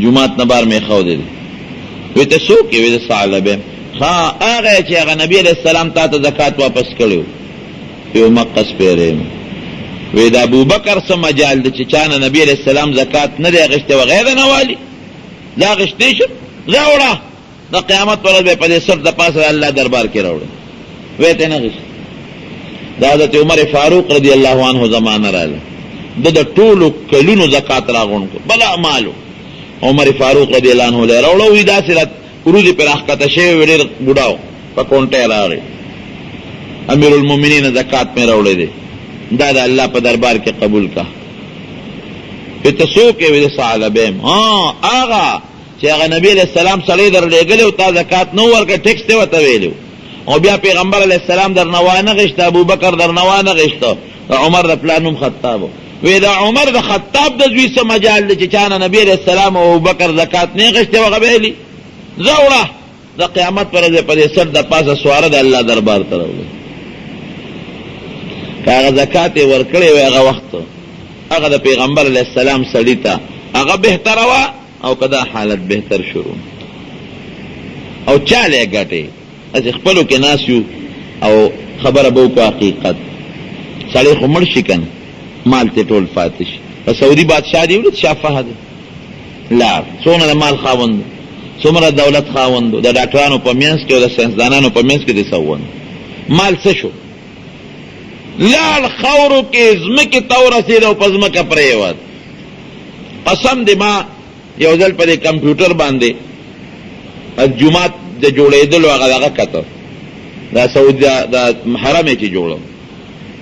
جومات نه بار مې ښودی دی. وی ته څوک یې؟ وی د ثعلبه. ها هغه چې هغه نبی علیہ السلام تا ته زکات واپس کړی و. یو مقص پیرې وی د ابوبکر څه مجال دی چې چا نه نبی علیہ السلام زکات نه دی اخیستی و غیر نه والي، دا اخیستی شو راوړه، د قیامت پر ورځ به په دې سر د پاسه الله دربار کې راوړه. وی ته نه اخیست. د حضرت عمر فاروق رضی الله عنه زمانه راله، د ټولو کلونو زکات راغونډ کړ، بلا مالو. عمر فاروق رضی الله عنه له راوړه، وی داسې وروزی پر اخکتا شوی وی ډیر بوډاو په کونټه راغی امیر المؤمنین زکات میں راوړی دی دا د الله په دربار کې قبول کا ته څوک یې ویل ثعلبیم هغه چې هغه نبی علیہ السلام سړی در لېږلی او تا زکات نو ورکړه ټیکس ته ورته ویلو او بیا پیغمبر علیہ السلام در نوانه غشته ابوبکر در نوانه غشته عمر د پلار نوم خطاب وی دا عمر د خطاب د زوی څه مجال دی چې چانه نبی علیہ السلام او ابوبکر زکات نه غشته وغه ویلي زوړه د قیامت پر ورځ په دې سر د پاسه سواره د الله دربار ته راوړي هغه زکات ورکړی وی هغه وخت هغه د پیغمبر علیہ السلام سړی ته هغه بهتره وا او کدا حالت بهتر شروع او چاله ګټي از خپلو کې ناس یو او خبره بو کو حقیقت سړی خو مړ شي کنه مال ته ټول فاتش په سعودي بادشاہ دی ولې شاه فهد لا څونه مال خاوند څومره دولت خاوند د ډاکټرانو په مینس کې او د ساينسدانانو په مینس کې دي سوون مال څه شو لال خورو کې زمکه تور رسید او پزمکه پریوت قسم دې ما یو ځل په کمپیوټر باندې جمعات د جوړېدل هغه کته دا سعودي د حرم کې جوړو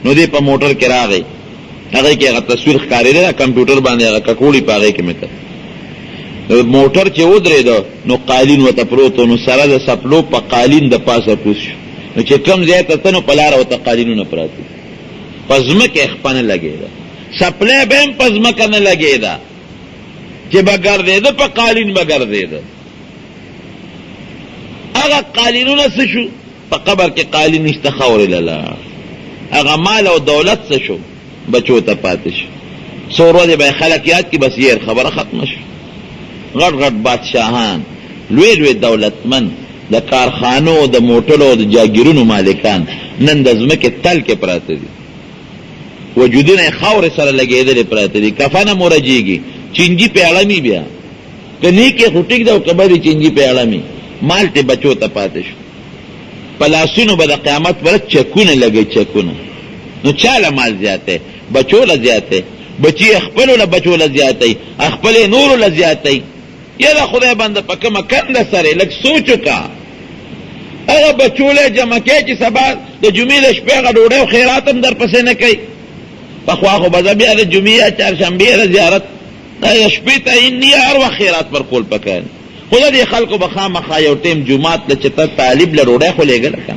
نو دې په موټر کې راغی هغه کې هغه تصویر ښکارېده کمپیوټر باندې هغه ککوړی پاغې کې مته موټر چې ودرېد نو قالین وته پروت نو سره د سپلو په قالین د پاسه پوس نو چې کم ځای ته تنو پلار وته قالینونه پراته پزمکه خپنه لګیدا سپلې بهم پزمکه نه لګیدا چې بغیر دې په قالین بغیر دې هغه قالینونه څه شو په قبر کې قالین نشته خور لاله هغه مال او دولت څه شو بچو ته پاتې شو څورو دې به خلک یاد کی بس یې خبره ختم شو غټ غټ بادشاہان لوی لوی دولتمن د کارخانو د موټرو د جاګیرونو مالکان نن د ځمکې تل کې پراته دي وجودونه خاور سره لګېدلې پراته دي کفنه مرجیږي چینجی په اړمی بیا کني کې هټیک دا کبه چینجی په اړمی مال ته بچو ته پاتې شو پلاسونو به د قیامت پر چکونه لګي چکونه نو چاله مال زیاته بچو له زیاته بچی خپل له بچو له زیاته خپل نور له زیاته یلا خدای بنده پکې مکند سره لک سوچو کا هغه بچو له جمع کې چې سبا د جمعې شپه غډوړې او خیرات هم در پسې نه کوي په خوا خو به بیا د جمعې چهارشنبه زیارت دا شپې ته اني هر وخت خیرات پر کول پکای خدای دې خلکو بخا مخا یو ټیم جمعات له چته طالب له روړې خو لګل کړه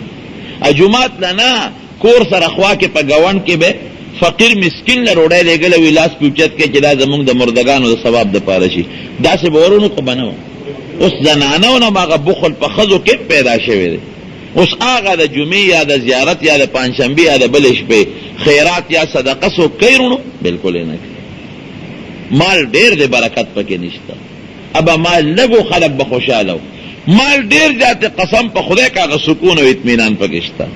ا جمعات نه کور سره خوا کې په گاون کې به فقیر مسکین له روړې لګل ویلاس پوچت کې چې دا زمونږ د مردگانو د ثواب د پاره شي دا څه ورونو کو بنو اوس زنانو نه ماغه بخل په خزو کې پیدا شوی دی اوس هغه د جمعې یا د زیارت یا د پنځشنبه یا د بل شپې خیرات یا صدقه سو کیرونو بالکل نه مال ډیر دی برکت پکې نشته ابا مال لګو خلق به خوشاله مال ډیر ذات قسم په خدای کا سکون او اطمینان پکې شته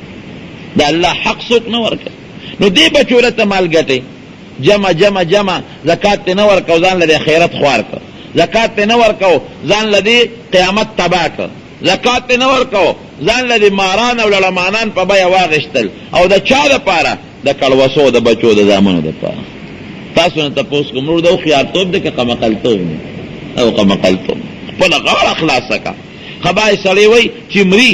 دا الله حق څوک نه ورکړي نو دی بچوله ته مال ګټي جمع جمع جمع زکات ته نه ورکو ځان لري خیرت خوار کړ زکات ته نه ورکو ځان لري قیامت تباہ کړ زکات ته نه ورکو ځان لري ماران او لړمانان په بیا واغشتل او د چا لپاره د کړوسو د بچو د زامنو لپاره تاسو نه تاسو کوم ورو د خیارتوب د کمقلتوب او کمقلتوب په لغه اخلاص کا خبای سړی وای چې مری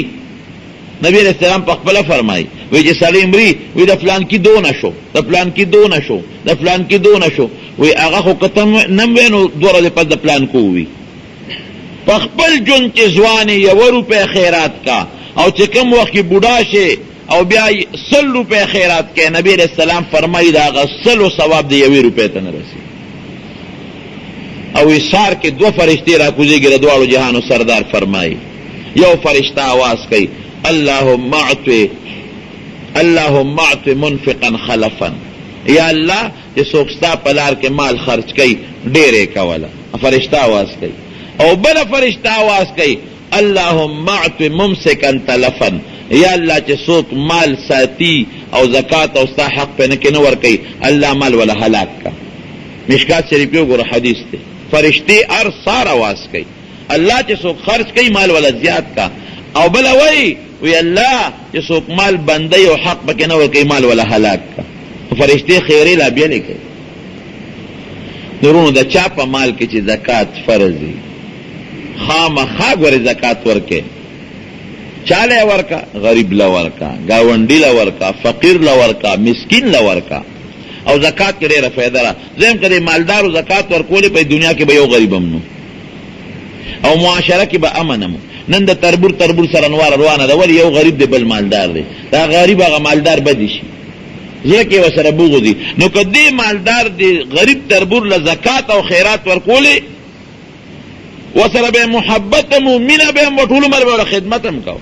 نبی علیہ السلام په خپل فرمایي وی چې سړی مری وی د فلان کې دونه شو د فلان کې دونه شو د فلان کې دونه شو وی هغه خو کتم نم وینو دوره د پد پلان کو وی په خپل جون کې ځواني یو روپے خیرات کا او چې کوم وخت کې بوډا شي او بیا 100 روپے خیرات کې نبی علیہ السلام فرمایي دا غسل ثواب دی 1 روپے ته نه رسي او اشار کې دو فرشتي را کوزيږي د دوالو جهانو سردار فرمایي یو فرشتہ आवाज کوي اللهم اعط منفقا خلفا یا الله چې څوک ستا په لار کې مال خرج کوي ډېرې کوله فرشتہ आवाज کوي او بل فرشتہ आवाز کوي اللهم اعط ممسكا تلفا یا الله چې څوک مال ساتي او زکات او ستا حق په نه کې نه ور کوي الله مال ولا هلاک کا مشکات شریف یو ګور حدیث دی فرشتي ار سار आवाज کوي الله چې څوک خرج کوي مال ولا زیات کا او بل وی الله چې څوک مال بندي او حق پکې نه ور کوي مال ولا هلاک کا فرشتي خیري لا بیا لیکي نورونو د چا په مال کې چې زکات فرض دي خامخا ګورې زکات ورکې. چاله ورکا؟ غریب له ورکا، گاونډي له ورکا، فقیر له ورکا، مسکین له ورکا. او زکات کې ډېره فایده ده. زم کړي مالدارو زکات ورکولې په دنیا کې به یو غریبم نو او معاشره کې به امنم. نن د تربور سره نوار روانه ده، ولی یو غریب دی بل مالدار دی، دا غریب هغه مالدار بدی شي زړه کې وسره بغض دي. نو کدی مالدار دی غریب تربور له زکات او خیرات ورکولې وسره به محبت مو مینه به ټول عمر به خدمت هم کو.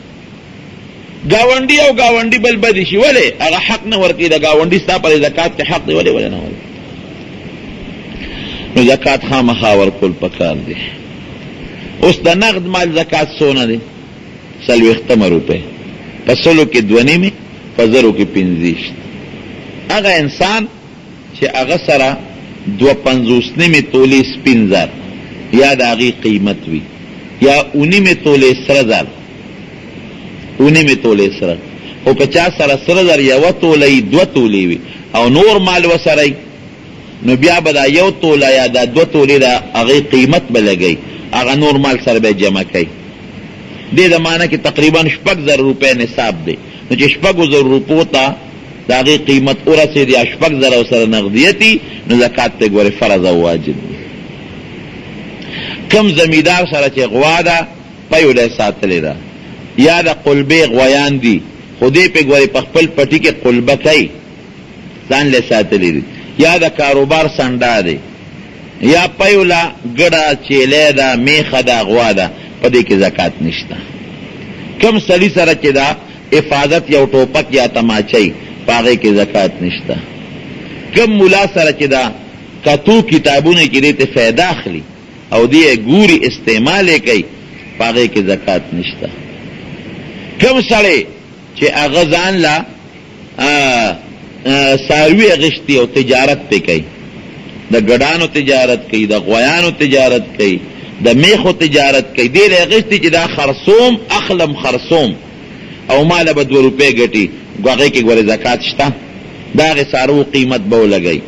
گاونډي او گاونډي بل بدی شي، ولی هغه حق نه ورکړي د گاونډي ستا پر زکات کې حق دی، ولی نه ورکړي. نو زکات خامخا ورکول پکار دی. اوس د نقد مال زکات څونه دی؟ 40 روپۍ، په سلو کې 2.5، په زرو کې 25. هغه انسان چې هغه سره 2.50 تولې سپین زر یا د هغې قیمت وي، یا 19 تولې سره زر، 19 تولې سره، خو که چا سره سره زر 1 تولې 2 تولې وي او نور مال وسره، نو بیا به دا 1 توله یا دا 2 تولې د هغې قیمت به لګوي، هغه نور مال سره به جمع کوي. دې زمانه کې تقریبا 6,000 روپۍ نصاب دی. نو چې 6,000 روپو ته د هغې قیمت ورسېد یا 6,000 سره نقدیتي، نو زکات ته ګورې فرض او واجب دی. کم زمیدار سره چې غوا ده پیوله ساتلې ده، یا د قلبې غویان دي خو دې پې ګورې په خپل پټي کې قلبه کوي ځان له ساتلې دي، یا د کاروبار سنډا دی، یا پیوله ګډه چیلې ده، میخه ده، غوا ده، په دې کې زکات نشته. کم سړي سره چې دا حفاظت یو ټوپک یا تماچۍ، په هغې کې زکات نشته. کم ملا سره چې دا کتو کتابونه کې دې ته فایده اخلي او دې ګوري استعمال یې کوي، په هغې کې زکات نشته. کم سړی چې هغه ځان له څاروي اغشتي او تجارت پې کوي، د ګډانو تجارت کوي، د غویانو تجارت کوي، د میخو تجارت کوي، دې له اغشتي چې دا خرصوم اخلم خرصوم او ماله به 2 روپۍ ګټي، هغې کې ګورې زکات شته. د هغې څاروو قیمت به ولګوي.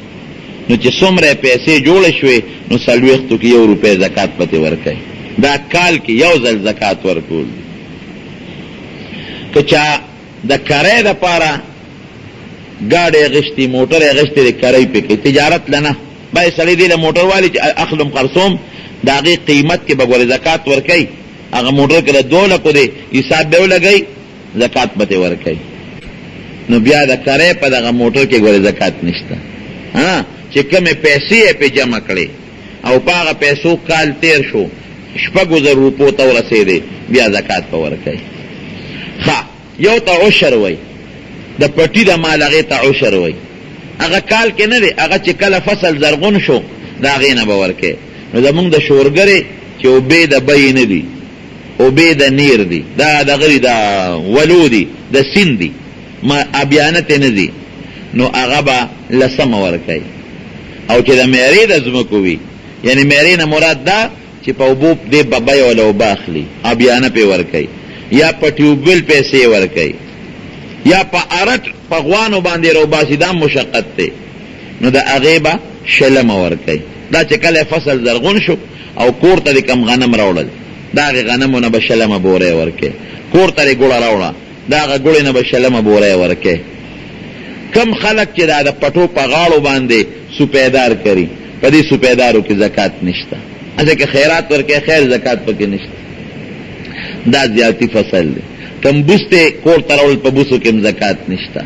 نو چې څومره پیسې جوړې شوې نو 40 کې 1 روپۍ زکات پتې ورکوي. دا کال کې یو ځل زکات ورکول. که چا د کرۍ دپاره ګاډی اغشتي، موټر اغشتي، د کرۍ پې کوي، تجارت لنه باید سړی دی له موټر والی چې اخلم خرڅوم د هغې قیمت کې به ګورې زکات ورکوي. هغه موټر که د 2 لکو دی حساب به ولګوي، زکات به ترې ورکوي. نو بیا د کرۍ په دغه موټر کې ګورې زکات نشته. چې کمې پیسې یې پې جمع کړې او په هغه پیسو کال تیر شو 6,000 روپو ته ورسېدې، بیا زکات به ورکوي. یو ته عشر وی، د پټي د مال هغې ته عشر وی. هغه کال کې نه دی، هغه چې کله فصل زرغون شو د هغې نه به ورکوي. نو زمونږ د شورګرې چې اوبې د بیې نه دي، اوبې د نیر دي، دا دغه د ولو دي، د سیند دي، ابیانت نه دي، نو هغه به 10 ورکوي. او چې د میرې د ځمکو وي، یعنی میرې نه مراد دا چې په اوبو دې به بیه ولا اوبه اخلي، ابیانه پې ورکوي، یا په ټیوبویل پیسې ورکوي، یا په ارټ په غوانو باندې روباسي، دا مشقت دی. نو د هغې به 20 ورکوي. دا چې کله فصل زرغون شو او کور ته د کم غنم راوړل، د هغې غنمو نه به 20 بورۍ ورکوي. کور ته د ګوړه راوړه، د هغه ګوړې نه به 20 بورۍ ورکوي. کم خلک چې دا د پټو په غاړو باندې سپیدار کوي، په دې سپیدارو کې زکات نشته. ځکه خیرات ورکوي، خیر زکات پکې نشته. دا زیاتی فصل دی. کم بوسته کور ته راوړل، په بوسو کې هم زکات نشته.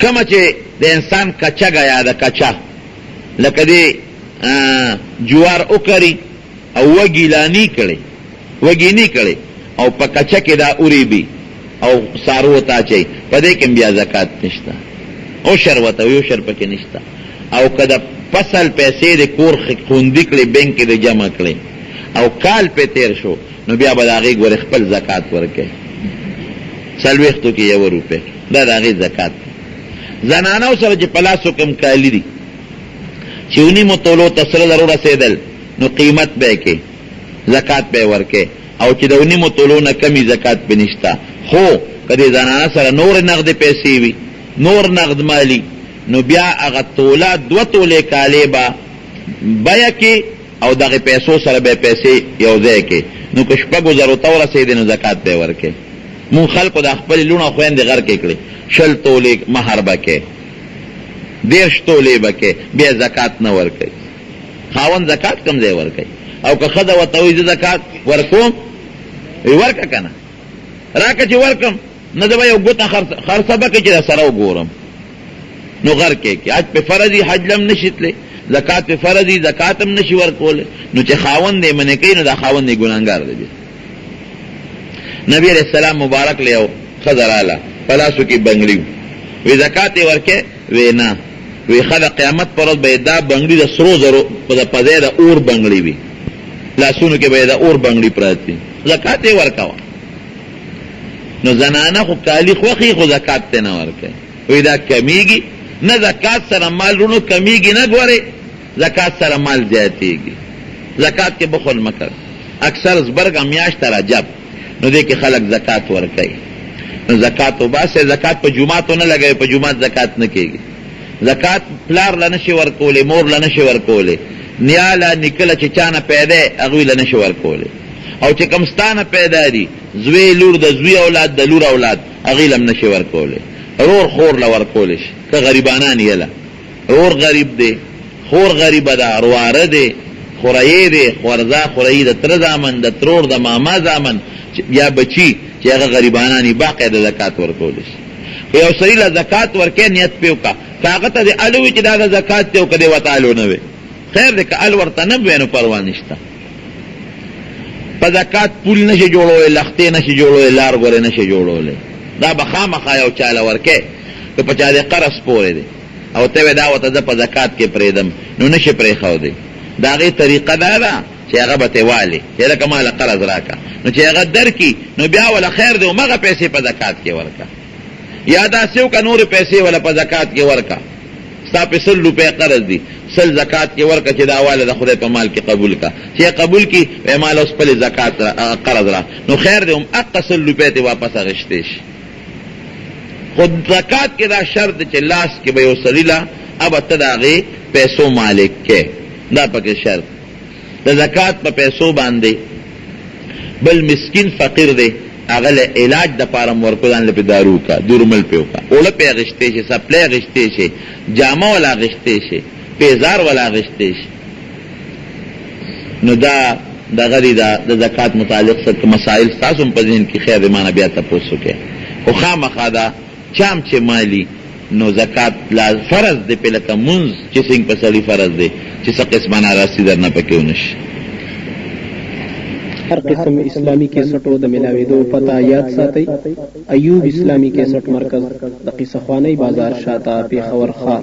کومه چې د انسان کچه ګیا ده، کچه لکه دې جوار وکري او وږي لانی کړي، وږي نه کړي او په کچه کې دا اوریبي او سارو ته اچي، په دې کې بیا زکات نشته. او شروته یو شر پکې نشته. او کله فصل پیسې د کور خوندې کړي، بینک کې د جمع کړي او کال په تیر شو، نو بیا به د هغې ګورې خپل زکات ورکوي. 40 کې 1 روپۍ، دا د هغې زکات. زنانو سره چې په لاسو کم کالي دي چې 9 تولو ته سره زر ورسېدل، نو قیمت به یې کې زکات به یې ورکوي. او چې د 9 تولو نه کمې زکات به نشته. خو که د زنانه سره نور نقد پیسې وي، نور نقد مالی، نو بیا هغه توله 2 تولې کالې به بیه کې او دغه پیسو سره به پیسې یو ځای کې، نو که شپږو زرو ته ورسېدې نو زکات به ورکې. مون خلکو د خپل لونه خويندې غر کې کړي، 60 تولې مہر بکې، 10 تولې بکې، بیا زکات نه ورکې. خاوند زکات کم ځای ورکې. او که خزه ورته وایي زکات ورکوم، وی ورکه کنه راکه چې ورکم، نه زه به یو ګوته خرڅه بکې چې سره وګورم. نو غر کې حج په فرضي، حج لم نشي تللی، زکات په فرضي، زکات هم نشي ورکول. نو چې خاوند دې منې کوي نو دا خاوند دې ګناهګار دی. نبی علیہ السلام مبارک لیو خضر آلا پلاسو کی بنگلی وی زکات ورکے وی نا وی خدا قیامت پر بے دا بنگلی دا سرو زرو دا پدے دا اور بنگلی وی لاسونو کے بے دا اور بنگلی پراتی زکات ورکاوا. نو زنانا خو کالی خوخی خو زکات تے نا ورکے وی دا کمیگی نا زکات سر مال رونو کمیگی نا گوارے زکات سر مال زیادتیگی. زکات کے بخل مکر اکثر زبرگا میاش ترا جب نو دے کې خلق زکات ورکړي. نو زکات وباسه، زکات په جمعاتو نه لګوي، په جمعات زکات نه کېږي. زکات پلار له نشي ورکولې، مور له نشي ورکولې، نیاله نکله چې چانه پیدا هغوی له نشي ورکولې. او چې کوم ستانه پیدا دي زوی لور د زوی اولاد د لور اولاد هغوی له نشي ورکولې. رور خور له ورکولی شي که غریبانان یله. رور غریب دی، خور غریبه ده، رواره دی، خورایې دی، خورزا خورایي د تره زامن، د ترور د ماما زامن یا بچی چې هغه غریبانانی باقاعده زکات ورکول شي. خو یو سړي له زکات ورکې نیت پې وکړه، که هغه ته د الو وي چې دا د زکات دی او که دی ورته الو نه وي خیر دی، که ال ورته نه وي نو پروا نشته. په زکات پول نشي جوړولی، لختې نشي جوړولی، لار ګورې نشي جوړولی. دا به خامخا یو چاله ورکې که په چا د قرض پورې دی او ته وې دا ورته زه په زکات کې پرېږدم نو نشي پرېښودی. د هغې طریقه دا ده چې هغه به ته والي چې لکه ما له قرض راکړه، نو چې هغه درکړي نو بیا وله خیر دی همغه پیسې په زکات کې ورکړه. یا داسې وکړه نورې پیسې وله په زکات کې ورکړه. ستا پې 100 روپۍ قرض دي، 100 زکات کې ورکړه چې دا واله د خدای په مال کې قبول کړه. چې قبول کړي وایي مال اوس خپلې زکات قرض را، نو خیر دی همهغه 100 روپۍ ته واپس اخیستی شي. خو زکات کې دا شرط دی چې لاس کې به یو سړي له ابه ته د هغې پیسو مالک کې، دا پکې شرط. د زکات په پیسو باندې بل مسکین فقیر دی هغه له علاج د پاره ورکو ځان له دارو کا دورمل پیو کا اوله پی غشته شي، سپلای غشته شي، جامه ولا غشته شي، پیزار ولا غشته شي. نو دا دغه د زکات متعلق څه مسائل تاسو په ذهن کې خیر ایمان بیا تاسو کې خو خامخا دا چام چې مالی نو زکات لا فرض دی په لکه منځ چې څنګه په سړي فرض دی چې څه قسمه ناراضي درنه پکې ونشي. هر قسم اسلامی کیسټو د ملاویدو پتا یاد ساتئ. ایوب اسلامی کیسټ مرکز د قصه خوانی بازار شاته پیښور خار.